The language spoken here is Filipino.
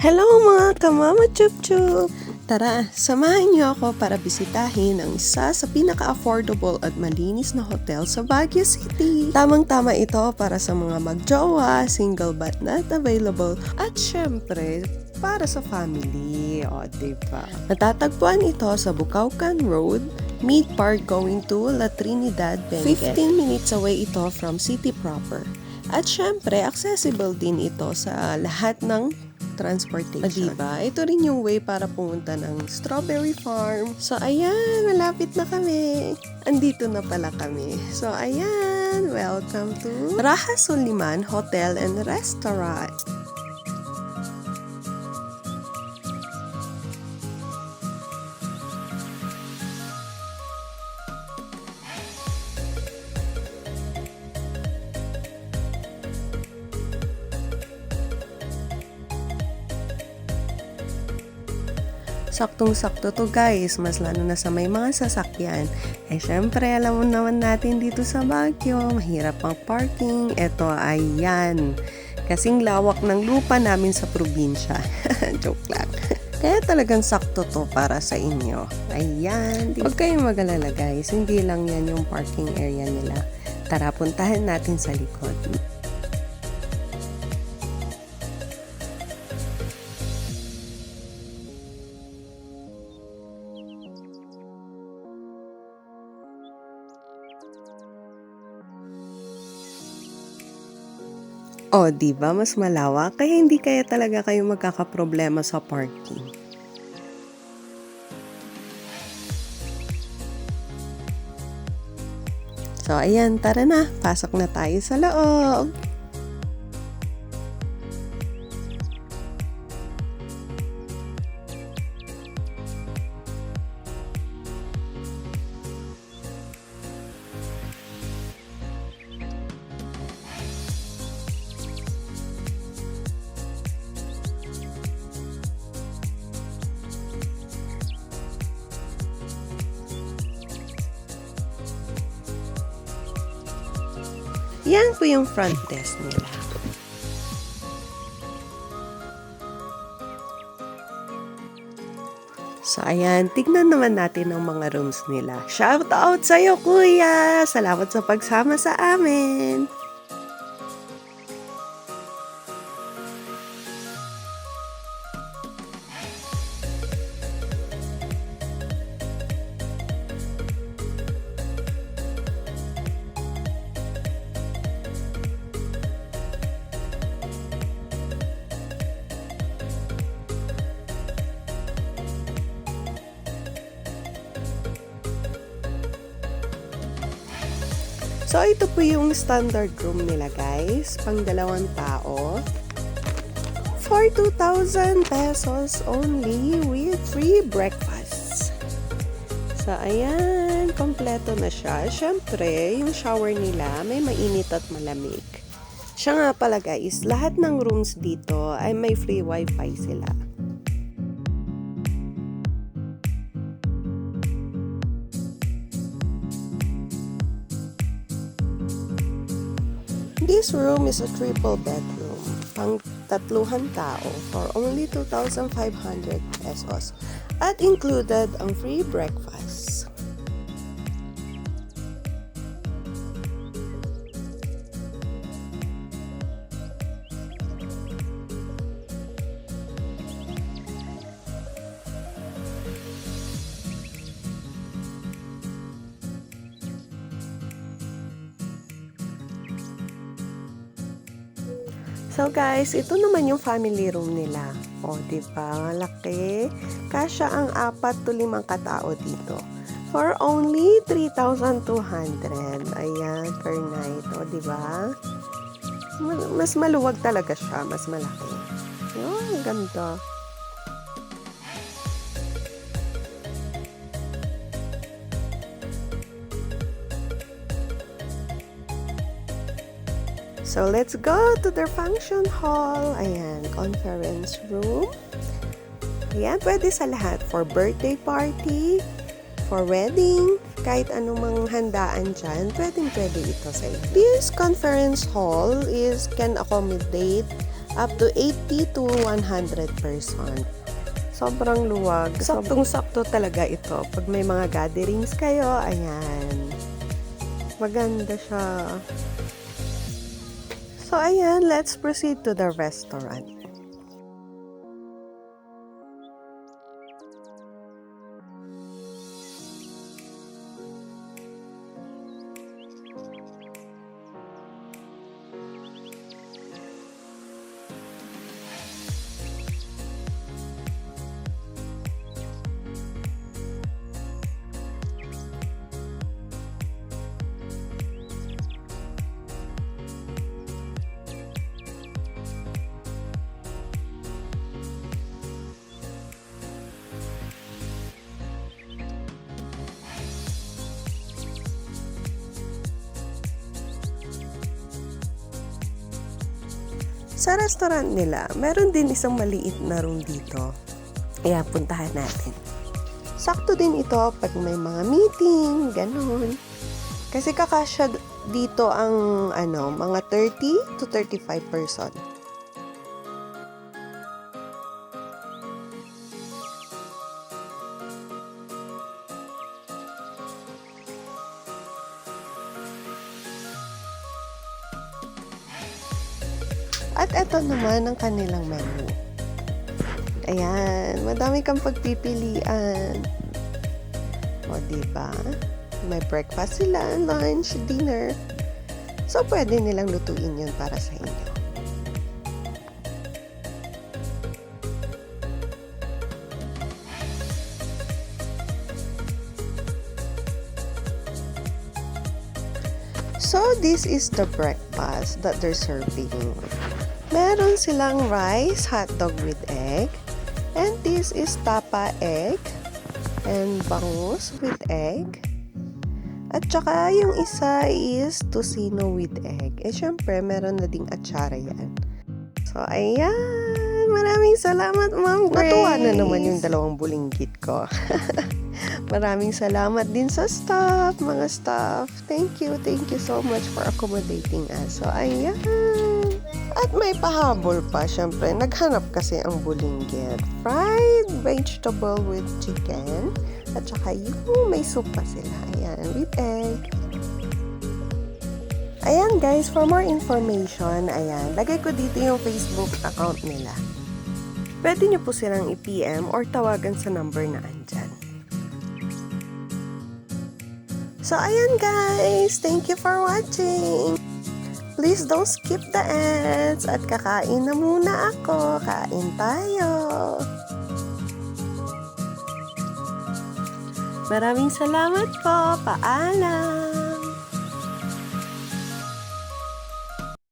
Hello mga kamama chup-chup! Tara, samahan niyo ako para bisitahin ang isa sa pinaka-affordable at malinis na hotel sa Baguio City. Tamang-tama ito para sa mga magjowa, single but not available, at syempre, para sa family. O, diba? Natatagpuan ito sa Bucaucan Road, Mead Park going to La Trinidad, Benguet. 15 minutes away ito from city proper. At syempre, accessible din ito sa lahat ng transportation. Diba? Ito rin yung way para pumunta ng Strawberry Farm. So, ayan, malapit na kami. Andito na pala kami. So, ayan, welcome to Raha Suliman Hotel and Restaurant. Saktong-sakto to guys, mas lalo na sa may mga sasakyan. Eh syempre, alam mo naman natin dito sa Baguio, mahirap ang parking. Eto, ayan. Kasing lawak ng lupa namin sa probinsya. Joke lang. Kaya talagang sakto to para sa inyo. Ayan. Huwag kayong mag-alala guys, hindi lang yan yung parking area nila. Tara, puntahan natin sa likod. O, di ba mas malawak? Kaya hindi kaya talaga kayo magkakaproblema sa parking. So, ayan, tara na. Pasok na tayo sa loob. Yan po yung front desk nila. So, ayan. Tignan naman natin ang mga rooms nila. Shout out sa'yo, kuya! Salamat sa pagsama sa amin! So, ito po yung standard room nila, guys. Pang 2 tao. For 2,000 pesos only with free breakfast. So, ayan. Kompleto na siya. Siyempre, yung shower nila may mainit at malamig. Siya nga pala, guys. Lahat ng rooms dito ay may free wifi sila. This room is a triple bedroom, pang 3 tao for only 2,500 pesos at included ang free breakfast. So guys, ito naman yung family room nila. O, diba? Laki. Kasya ang 4 to 5 katao dito. For only 3,200. Ayan, per night. O, diba? Mas maluwag talaga siya. Mas malaki. Yun, ganda. So, let's go to their function hall. Ayan, conference room. Ayan, pwede sa lahat. For birthday party, for wedding, kahit anumang handaan dyan, pwede ito sa inyo. This conference hall can accommodate up to 80 to 100 person. Sobrang luwag. Saktong-sakto talaga ito. Pag may mga gatherings kayo, ayan. Maganda siya. So, ayan, let's proceed to the restaurant. Sa restaurant nila, meron din isang maliit na room dito. Kaya puntahan natin. Sakto din ito pag may mga meeting, ganun. Kasi kakasya dito ang mga 30 to 35 person. At ito naman ang kanilang menu. Ayan, madami kang pagpipilian. O, diba? May breakfast sila, lunch, dinner. So, pwede nilang lutuin yun para sa inyo. So, this is the breakfast that they're serving. Meron silang rice, hotdog with egg. And this is tapa egg. And bangus with egg. At saka yung isa is tocino with egg. Syempre, meron na ding atsara yan. So, ayan. Maraming salamat, Ma'am Grace. Natuwa na naman yung dalawang bulinggit ko. Maraming salamat din sa staff, mga staff. Thank you so much for accommodating us. So, ayan. At may pahabol pa, syempre, naghanap kasi ang bulinggit. Fried vegetable with chicken. At saka yung may soup pa sila. Ayan, with egg. Ayan guys, for more information, ayan, lagay ko dito yung Facebook account nila. Pwede nyo po silang i-PM or tawagan sa number na andyan. So, ayan guys, thank you for watching. Please don't skip the ads at kakain na muna ako. Kain tayo. Maraming salamat po. Paalam.